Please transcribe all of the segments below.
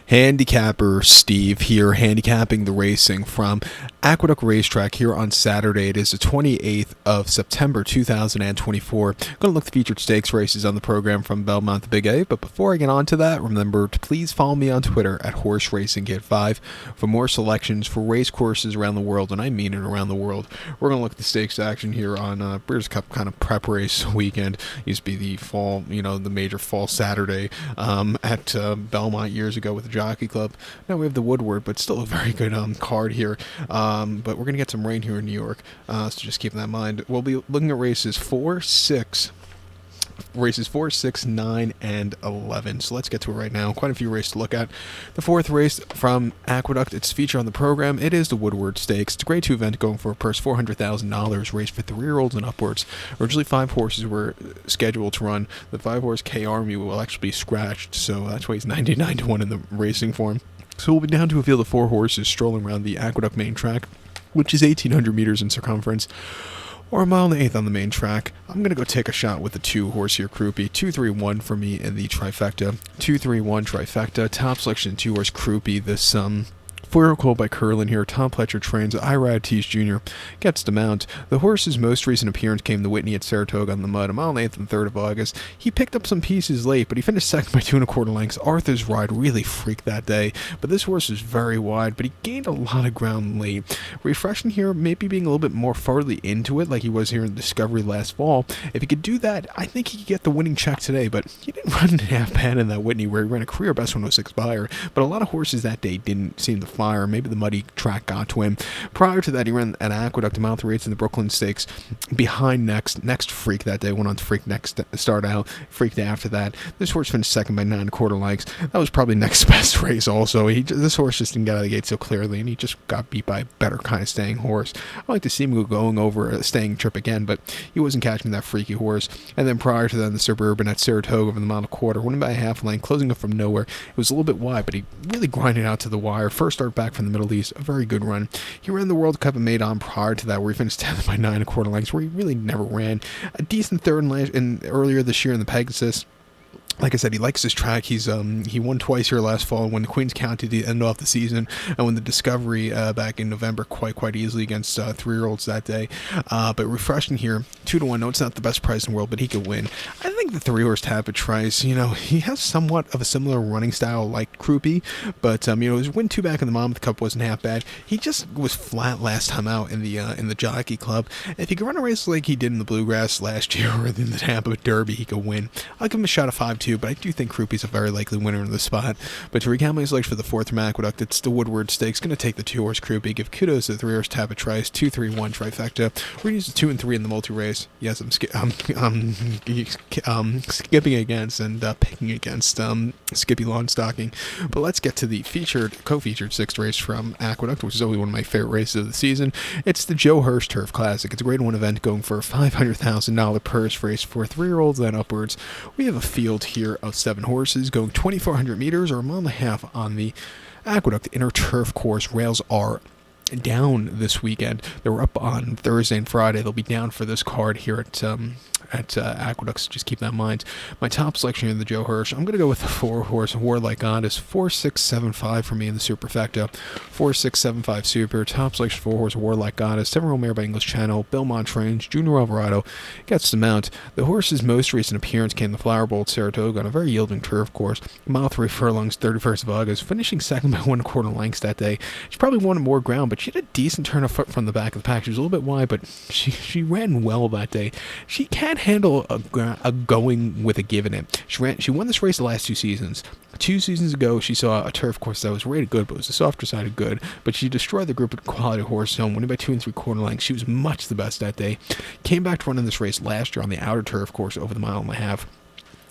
Handicapper Steve here, handicapping the racing from Aqueduct Racetrack here on Saturday. It is the 28th of September 2024. Going to look at the featured stakes races on the program from Belmont to Big A, but before I get on to that, remember to please follow me on Twitter at Hirsch Racing Kid 5 for more selections for race courses around the world, and I mean it around the world. We're going to look at the stakes action here on Breeders' Cup kind of prep race weekend. Used to be the fall, the major fall Saturday at Belmont years ago with the Jockey Club. Now we have the Woodward, but still a very good card here. But we're going to get some rain here in New York, so just keep that in mind. We'll be looking at races 4, 6, 9, and 11. So let's get to it right now. Quite a few races to look at. The fourth race from Aqueduct, it's featured on the program. It is the Woodward Stakes. It's a Grade 2 event going for a purse $400,000, race for 3-year-olds and upwards. Originally 5 horses were scheduled to run. The 5-horse K Army will actually be scratched, so that's why he's 99-1 in the racing form. So we'll be down to a field of 4 horses strolling around the Aqueduct main track, which is 1,800 meters in circumference, or 1.125 on the main track. I'm going to go take a shot with the 2-horse here, Crouppy. 2-3-1 for me in the trifecta. 2-3-1 trifecta. Top selection 2-horse Crouppy. This 4-year-old called by Curlin here. Tom Pletcher trains. Irad Tees Jr. gets the mount. The horse's most recent appearance came to Whitney at Saratoga on the mud, 1.8 on the 3rd of August. He picked up some pieces late, but he finished second by 2.25 lengths. Arthur's ride really freaked that day, but this horse is very wide, but he gained a lot of ground late. Refreshing here, maybe being a little bit more farther into it like he was here in Discovery last fall. If he could do that, I think he could get the winning check today, but he didn't run in half bad in that Whitney where he ran a career best 106 buyer, but a lot of horses that day didn't seem to fire. Maybe the muddy track got to him. Prior to that, he ran an Aqueduct a mile 3/8 in the Brooklyn Stakes behind Next freak that day. Went on to freak next start out, freaked after that. This horse finished second by 9.25 lengths. That was probably next best race also. This horse just didn't get out of the gate so clearly, and he just got beat by a better kind of staying horse. I like to see him going over a staying trip again, but he wasn't catching that freaky horse. And then prior to that, the Suburban at Saratoga over the 1.25, winning by a half length, closing up from nowhere. It was a little bit wide, but he really grinded out to the wire. First start back from the Middle East, a very good run. He ran the World Cup and made on prior to that, where he finished 10th by 9.25 lengths, where he really never ran. A decent third in earlier this year in the Pegasus. Like I said, he likes this track. He won twice here last fall when the Queens County to end off the season, and when the Discovery back in November quite easily against 3-year-olds that day. But refreshing here, 2-1. No, it's not the best price in the world, but he could win. I think the 3-horse Tapit Trice, he has somewhat of a similar running style like Crouppy, but his win 2 back in the Monmouth Cup wasn't half bad. He just was flat last time out in the Jockey Club. If he could run a race like he did in the Bluegrass last year or in the Tampa Derby, he could win. I'll give him a shot of 5-2. But I do think Crouppy's a very likely winner in the spot. But to recount my selection for the 4th from Aqueduct, it's the Woodward Stakes. Going to take the 2-horse Crouppy. Give kudos to the 3-horse Tapit Trice. 2-3-1 trifecta. We're going to use the 2 and 3 in the multi-race. Yes, I'm skipping against and picking against Skippy Lawnstocking. But let's get to the co-featured 6th race from Aqueduct, which is always one of my favorite races of the season. It's the Joe Hirsch Turf Classic. It's a Grade 1 event going for a $500,000 purse race for 3-year-olds and upwards. We have a field here of 7 horses going 2,400 meters or 1.5 miles on the Aqueduct Inner Turf Course. Rails are down this weekend. They were up on Thursday and Friday. They'll be down for this card here at Aqueduct, so just keep that in mind. My top selection here in the Joe Hirsch, I'm going to go with the 4-horse Warlike Goddess. 4-6-7-5 for me in the superfecta. 4-6-7-5 super. Top selection 4-horse Warlike Goddess. 7-year-old mare by English Channel. Belmont trains. Junior Alvarado gets the mount. The horse's most recent appearance came in the Flower Bowl at Saratoga on a very yielding turf course. Mile 3 furlongs, 31st of August, finishing second by 1.25 lengths that day. She probably wanted more ground, but she had a decent turn of foot from the back of the pack. She was a little bit wide, but she ran well that day. She can handle a going with a give in it. She won this race the last 2 seasons. 2 seasons ago, she saw a turf course that was rated good, but was the softer side of good. But she destroyed the group at Quality Horse Zone, winning by 2.75 lengths. She was much the best that day. Came back to running this race last year on the outer turf course over the 1.5 miles,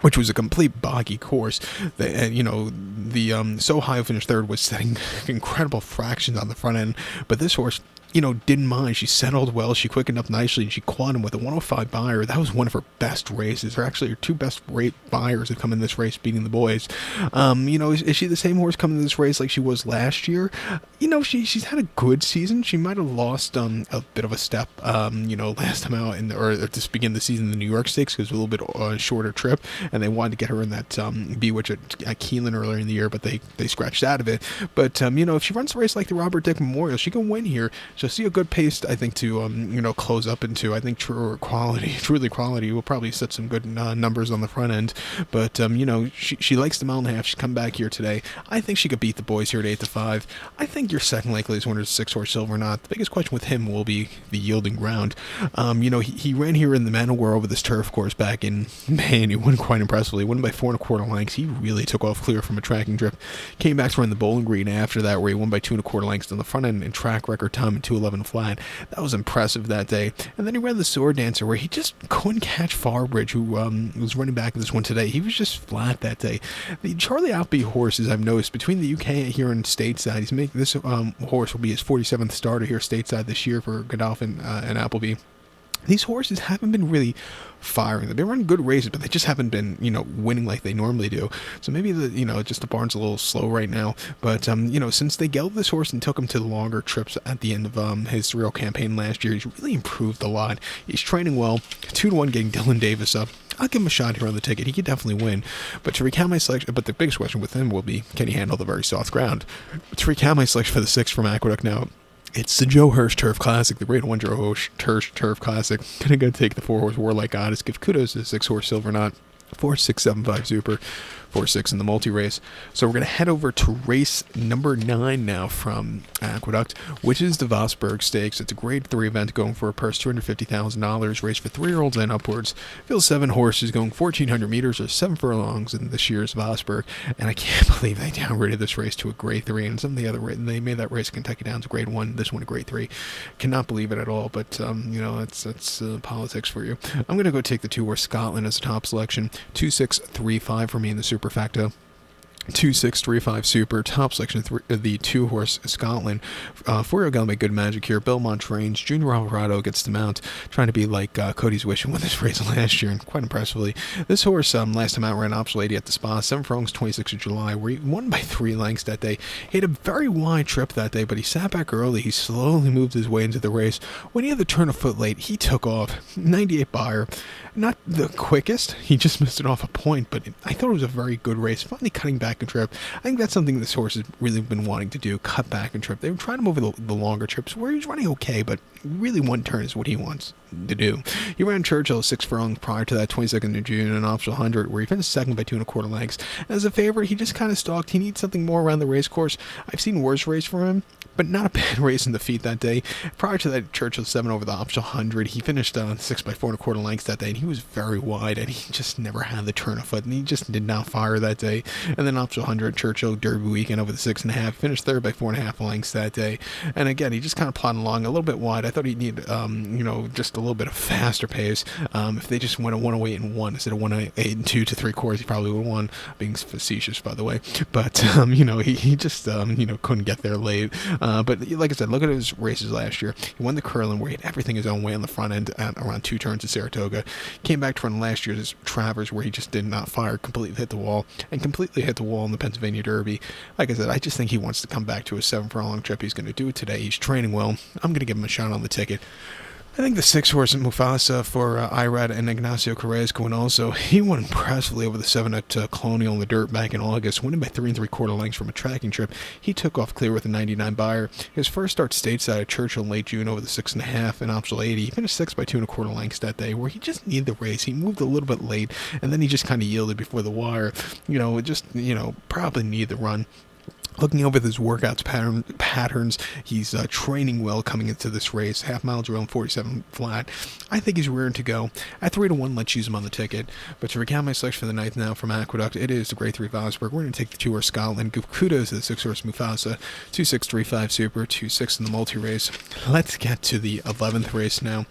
which was a complete boggy course. The So High finished 3rd was setting incredible fractions on the front end, but this horse didn't mind. She settled well. She quickened up nicely, and she caught him with a 105 buyer. That was one of her best races. Her two best rate buyers have come in this race, beating the boys. Is she the same horse coming in this race like she was last year? She's had a good season. She might have lost a bit of a step, last time out or to begin the season in the New York Stakes, because it was a little bit shorter trip, and they wanted to get her in that Bewitch at Keeneland earlier in the year, but they scratched out of it. But if she runs a race like the Robert Dick Memorial, she can win here. She'll see a good pace, I think, to close up into. I think truly quality will probably set some good numbers on the front end. But she likes the mile and a half. She's come back here today. I think she could beat the boys here at 8-5. I think your second likeliest winner is 6-horse Silver Knot. The biggest question with him will be the yielding ground. He ran here in the Manowar over this turf course back in May, and he won quite impressively. He won by 4 1/4 lengths. He really took off clear from a tracking trip. Came back to run the Bowling Green after that, where he won by 2 1/4 lengths on the front end and track record time in 2:11 flat. That was impressive that day. And then he ran the Sword Dancer, where he just couldn't catch Farbridge, who was running back in this one today. He was just flat that day. The Charlie Alpy horses, I've noticed, between the UK here and stateside, he's making this horse will be his 47th starter here stateside this year for Godolphin and Appleby. These horses haven't been really firing. They've been running good races, but they just haven't been, winning like they normally do. So maybe the barn's a little slow right now. But since they gelded this horse and took him to the longer trips at the end of his real campaign last year, he's really improved a lot. He's training well. 2-1 getting Dylan Davis up. I'll give him a shot here on the ticket. He could definitely win. But to recount my selection, but the biggest question with him will be, can he handle the very soft ground? To recount my selection for the 6 from Aqueduct now, it's the Joe Hirsch Turf Classic, the Grade 1 Joe Hirsch Turf Classic. Gonna go take the 4-horse Warlike Goddess. Give kudos to the 6-horse Silver Knot. 4, 6, 7, 5 Super. 4, 6 in the multi-race. So we're going to head over to race number 9 now from Aqueduct, which is the Vosburgh Stakes. It's a Grade 3 event going for a purse $250,000, race for 3-year-olds and upwards. Fields 7 horses going 1,400 meters or 7 furlongs in this year's Vosburgh. And I can't believe they downgraded this race to a Grade 3. And some of the other they made that race Kentucky down to Grade 1, this one a Grade 3. Cannot believe it at all, but it's politics for you. I'm going to go take the 2-horse Scotland as a top selection. 2, 6, 3, 5 for me in the superfecta. 2, 6, 3, 5 Super, top selection, the 2-horse Scotland. 4-year-old got by Good Magic here. Belmont trains. Junior Alvarado gets the mount, trying to be like Cody's Wish and won this race last year, and quite impressively. This horse, last time out, ran Optional Lady at the Spa, 7 furlongs, 26th of July, where he won by 3 lengths that day. He had a very wide trip that day, but he sat back early. He slowly moved his way into the race. When he had the turn of foot late, he took off. 98 buyer. Not the quickest. He just missed it off a point, but I thought it was a very good race. Finally cutting back and trip. I think that's something this horse has really been wanting to do, cut back and trip. They were trying him over the longer trips where he was running okay, but really one turn is what he wants to do. He ran Churchill 6 furlongs prior to that, 22nd of June, and an optional 100, where he finished second by 2 1/4 lengths. As a favorite, he just kind of stalked. He needs something more around the race course. I've seen worse race for him, but not a bad race in the feet that day. Prior to that, Churchill 7 over the optional 100. He finished 6 by 4 1/4 lengths that day, and he was very wide, and he just never had the turn of foot, and he just did not fire that day. And then optional 100, Churchill Derby weekend over the 6.5, finished third by 4.5 lengths that day. And again, he just kind of plodded along a little bit wide. I thought he'd need, just a little bit of faster pace. If they just went a 108 and 1 instead of 108 and 2 to 3/4, he probably would have won. Being facetious, by the way. But he just couldn't get there late. But like I said, look at his races last year. He won the Curlin, where he had everything his own way on the front end at around 2 turns at Saratoga. Came back to run last year's Travers, where he just did not fire, completely hit the wall, and completely hit the wall in the Pennsylvania Derby. Like I said, I just think he wants to come back to a 7 furlong trip. He's going to do it today. He's training well. I'm going to give him a shot on the ticket. I think the 6-horse Mufasa for Irad and Ignacio Correa's going also. He won impressively over the 7 at Colonial in the dirt back in August, winning by 3 3/4 lengths from a tracking trip. He took off clear with a 99 buyer. His first start stateside at Churchill in late June over the 6.5 and optional 80. He finished 6 by 2 1/4 lengths that day, where he just needed the race. He moved a little bit late, and then he just kind of yielded before the wire. Probably needed the run. Looking over his workouts patterns, he's training well coming into this race. Half mile drill and 47 flat. I think he's rearing to go. At 3 to 1, let's use him on the ticket. But to recount my selection for the ninth now from Aqueduct, it is the Grade 3 Vosburgh. We're going to take the 2-horse Scotland. Give kudos to the 6-horse Mufasa. 2, 6, 3, 5 Super. 2, 6 in the multi-race. Let's get to the 11th race now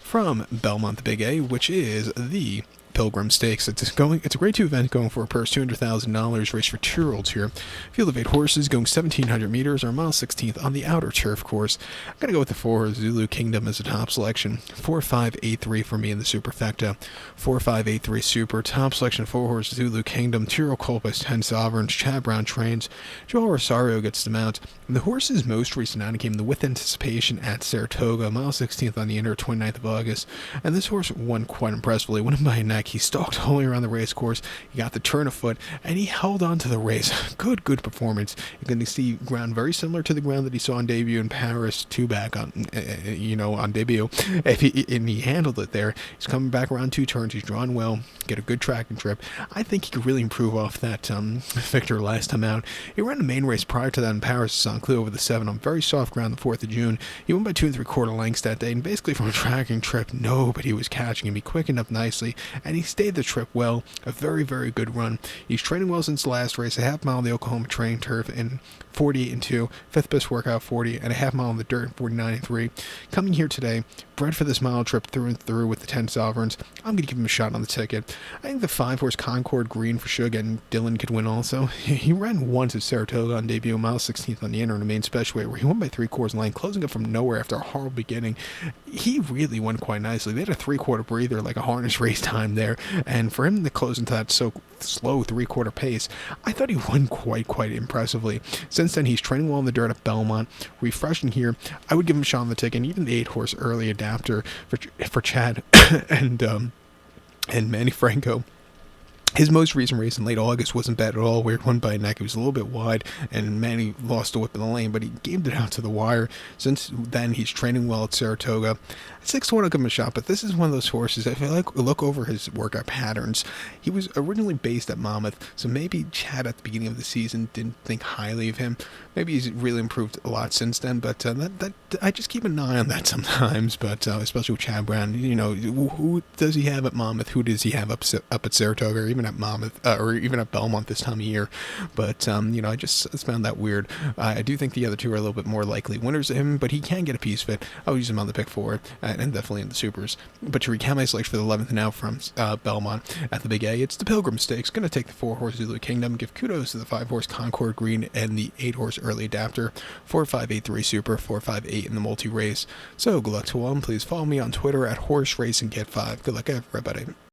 from Belmont, the Big A, which is the Pilgrim Stakes. It's a grade 2 event going for a purse $200,000, race for 2-year-olds here. Field of 8 horses going 1,700 meters or mile 16th on the outer turf course. I'm going to go with the 4 Zulu Kingdom as a top selection. 4-5-8-3 for me in the superfecta. 4-5-8-3 super. Top selection 4 horse Zulu Kingdom. 2-year-old colt by 10 Sovereigns. Chad Brown trains. Joel Rosario gets the mount. And the horse's most recent outing came the With Anticipation at Saratoga, mile 16th on the inner 29th of August. And this horse won quite impressively. Won him by a neck. He stalked all around the race course. He got the turn of foot, and he held on to the race. Good performance. You're going to see ground very similar to the ground that he saw on debut in Paris, 2 back on, on debut. And he handled it there. He's coming back around 2 turns. He's drawn well. Get a good tracking trip. I think he could really improve off that victor last time out. He ran the main race prior to that in Paris, Saint-Cloud over the 7 on very soft ground the 4th of June. He won by 2 3/4 lengths that day, and basically from a tracking trip, nobody was catching him. He quickened up nicely, and he stayed the trip well. A very good run. He's training well since the last race. A half mile on the Oklahoma training turf in 48-2, 5th best workout 40, and a half mile on the dirt 49-3. Coming here today, bred for this mile trip through and through with the 10 Sovereigns. I'm going to give him a shot on the ticket. I think the 5 horse Concord Green for Suge and Dylan could win also. He ran once at Saratoga on debut, mile 16th on the inner in the main special weight, where he won by 3/4 length, closing up from nowhere after a horrible beginning. He really won quite nicely. They had a 3/4 breather, like a harness race time there, and for him to close into that so slow 3/4 pace, I thought he won quite impressively. Since then, he's training well in the dirt at Belmont, refreshing here. I would give him a shot on the ticket, and even the 8 horse early adapter for Chad and Manny Franco. His most recent race in late August wasn't bad at all, where he won by a neck. It was a little bit wide, and Manny lost a whip in the lane, but he gamed it out to the wire. Since then, he's training well at Saratoga. At 6-1, I'll give him a shot, but this is one of those horses, if I look over his workout patterns, he was originally based at Monmouth, so maybe Chad at the beginning of the season didn't think highly of him. Maybe he's really improved a lot since then, but that I just keep an eye on that sometimes, but especially with Chad Brown. Who does he have at Monmouth? Who does he have up at Saratoga, or even at Monmouth, or even at Belmont this time of year? But, I just found that weird. I do think the other 2 are a little bit more likely winners of him, but he can get a piece of it. I'll use him on the pick 4, and definitely in the supers. But to recap my selection for the 11th now from Belmont at the Big A, it's the Pilgrim Stakes. Going to take the 4 horse Zulu Kingdom, give kudos to the 5 horse Concord Green and the 8 horse early adapter. 4-5-8-3 super, 4-5-8 in the multi race. So good luck to all, and please follow me on Twitter at Horse Race and Get 5. Good luck, everybody.